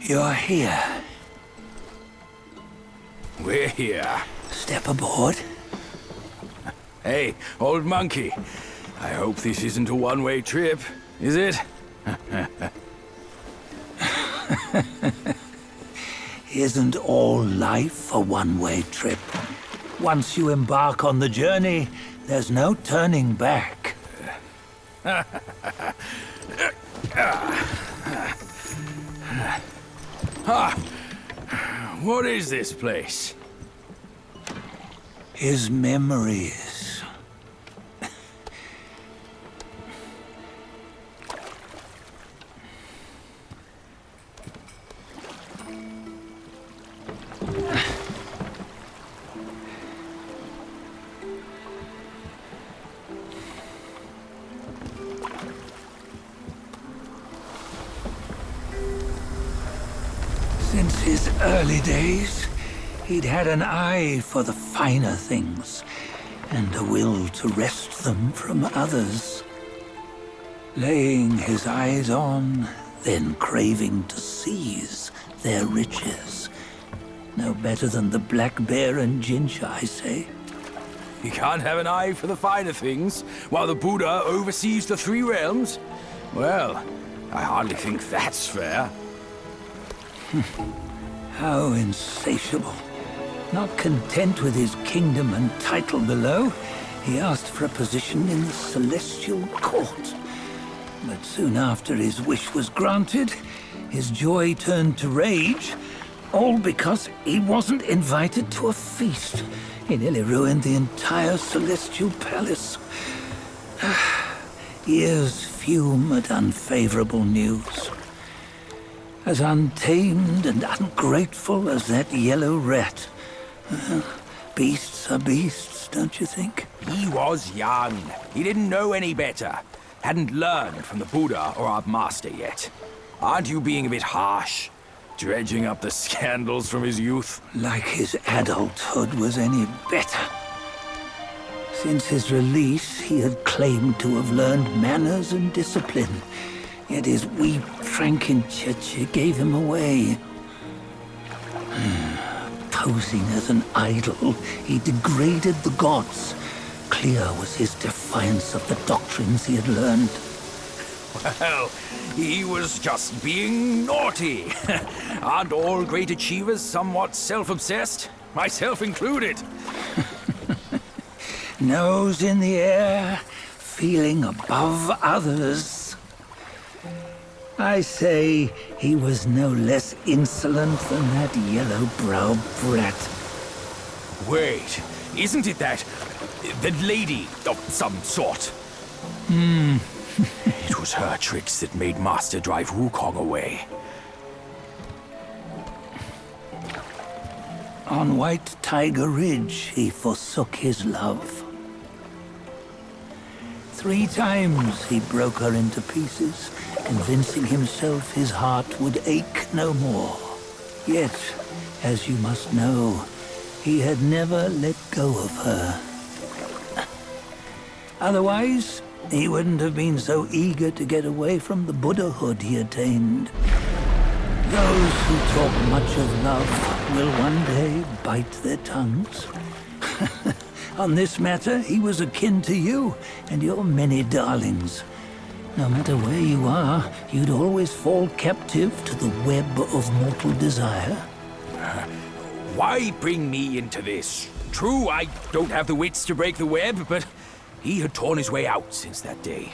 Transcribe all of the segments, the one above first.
You're here. We're here. Step aboard. Hey, old monkey. I hope this isn't a one-way trip, is it? Isn't all life a one-way trip? Once you embark on the journey, there's no turning back. What is this place? His memories. Since his early days, he'd had an eye for the finer things, and a will to wrest them from others. Laying his eyes on, then craving to seize their riches. No better than the black bear and ginger, I say. You can't have an eye for the finer things, while the Buddha oversees the three realms? Well, I hardly think that's fair. How insatiable. Not content with his kingdom and title below, he asked for a position in the celestial court. But soon after his wish was granted, his joy turned to rage, all because he wasn't invited to a feast. He nearly ruined the entire celestial palace. Ears fume at unfavorable news. As untamed and ungrateful as that yellow rat. Beasts are beasts, don't you think? He was young. He didn't know any better. Hadn't learned from the Buddha or our master yet. Aren't you being a bit harsh? Dredging up the scandals from his youth? Like his adulthood was any better. Since his release, he had claimed to have learned manners and discipline. Yet his weak Frankenchurch gave him away. Posing as an idol, he degraded the gods. Clear was his defiance of the doctrines he had learned. Well, he was just being naughty. Aren't all great achievers somewhat self-obsessed? Myself included. Nose in the air, feeling above others. I say he was no less insolent than that yellow-browed brat. Wait, isn't it that lady of some sort? It was her tricks that made Master drive Wukong away. On White Tiger Ridge, he forsook his love. 3 times he broke her into pieces, convincing himself his heart would ache no more. Yet, as you must know, he had never let go of her. Otherwise, he wouldn't have been so eager to get away from the Buddhahood he attained. Those who talk much of love will one day bite their tongues. On this matter, he was akin to you and your many darlings. No matter where you are, you'd always fall captive to the web of mortal desire. Why bring me into this? True, I don't have the wits to break the web, but he had torn his way out since that day.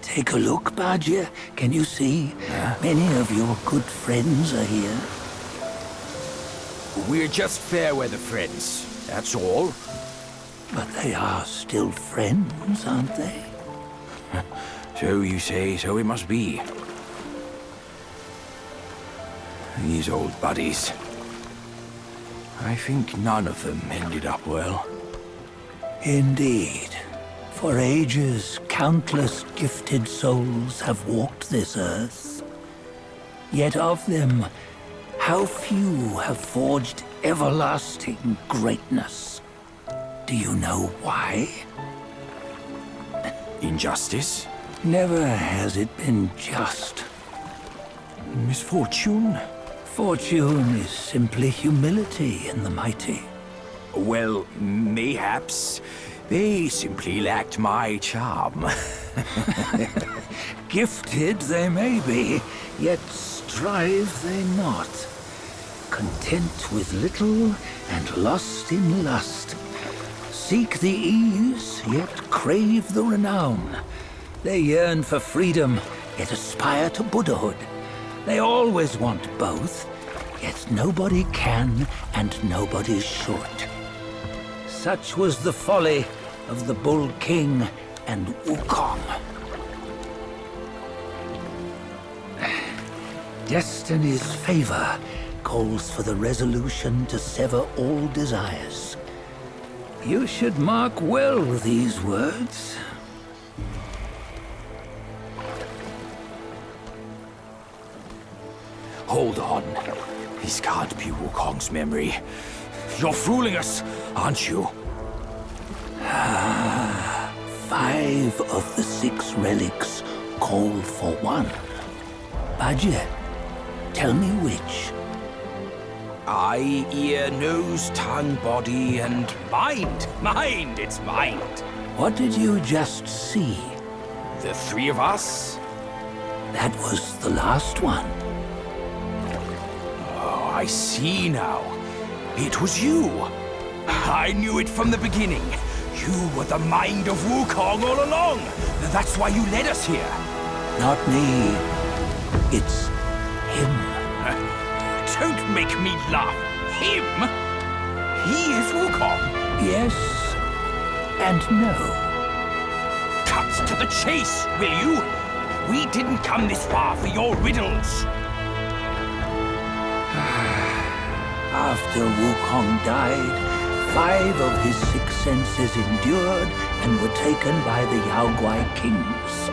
Take a look, Bajia. Can you see? Many of your good friends are here. We're just fair-weather friends, that's all. But they are still friends, aren't they? So you say, so it must be. These old buddies. I think none of them ended up well. Indeed. For ages, countless gifted souls have walked this earth. Yet of them, how few have forged everlasting greatness? Do you know why? Injustice? Never has it been just. Misfortune? Fortune is simply humility in the mighty. Well, mayhaps. They simply lacked my charm. Gifted they may be, yet strive they not. Content with little and lost in lust. Seek the ease, yet crave the renown. They yearn for freedom, yet aspire to Buddhahood. They always want both, yet nobody can and nobody should. Such was the folly of the Bull King and Wukong. Destiny's favor calls for the resolution to sever all desires. You should mark well these words. Hold on. This can't be Wukong's memory. You're fooling us, aren't you? 5 of the 6 relics call for one. Bajie, tell me which. Eye, ear, nose, tongue, body, and mind. Mind, it's mind. What did you just see? The 3 of us? That was the last one. Oh, I see now. It was you. I knew it from the beginning. You were the mind of Wukong all along. That's why you led us here. Not me. It's him. Don't make me laugh. Him? He is Wukong. Yes and no. Cut to the chase, will you? We didn't come this far for your riddles. After Wukong died, 5 of his 6 senses endured and were taken by the Yaoguai kings.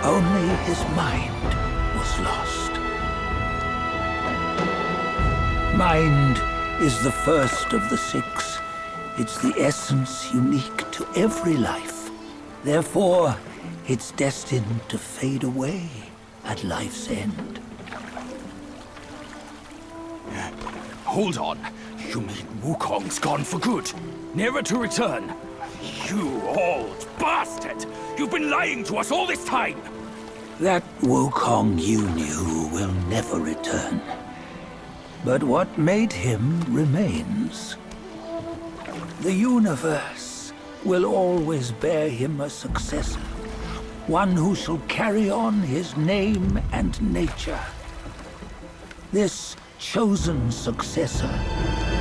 Only his mind was lost. Mind is the first of the 6. It's the essence unique to every life. Therefore, it's destined to fade away at life's end. Hold on. You mean Wukong's gone for good? Never to return? You old bastard! You've been lying to us all this time! That Wukong you knew will never return. But what made him remains. The universe will always bear him a successor. One who shall carry on his name and nature. This chosen successor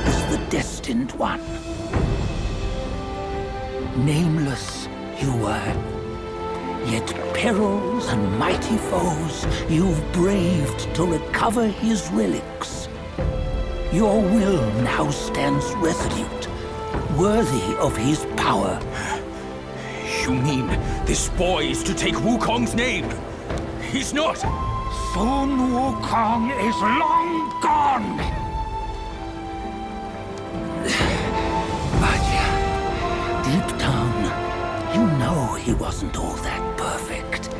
is the destined one. Nameless you were, yet perils and mighty foes you've braved to recover his relics. Your will now stands resolute, worthy of his power. You mean this boy is to take Wukong's name? He's not! Sun Wukong is long gone! Bajie, deep down, you know he wasn't all that perfect.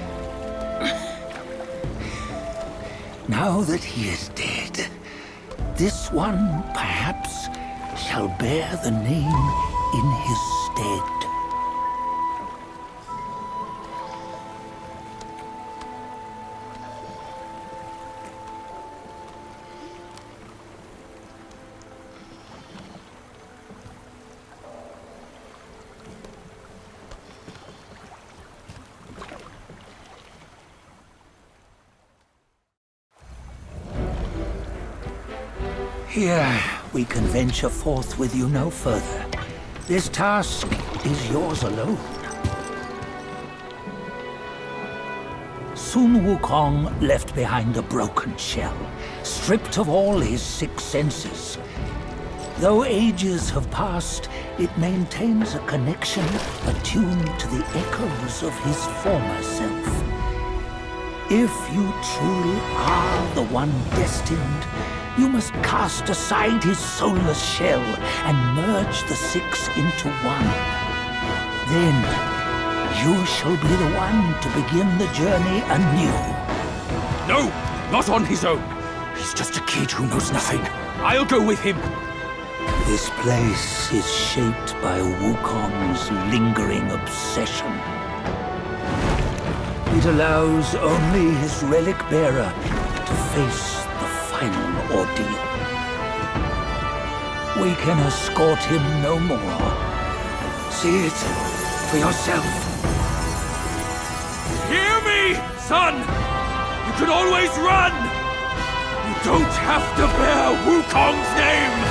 Now that he is dead, this one, perhaps, shall bear the name in his stead. Here, we can venture forth with you no further. This task is yours alone. Sun Wukong left behind a broken shell, stripped of all his 6 senses. Though ages have passed, it maintains a connection attuned to the echoes of his former self. If you truly are the one destined, you must cast aside his soulless shell and merge the 6 into one. Then you shall be the one to begin the journey anew. No, not on his own. He's just a kid who knows nothing. I'll go with him. This place is shaped by Wukong's lingering obsession. It allows only his relic bearer to face the final ordeal. We can escort him no more. See it for yourself. Hear me, son! You can always run! You don't have to bear Wukong's name!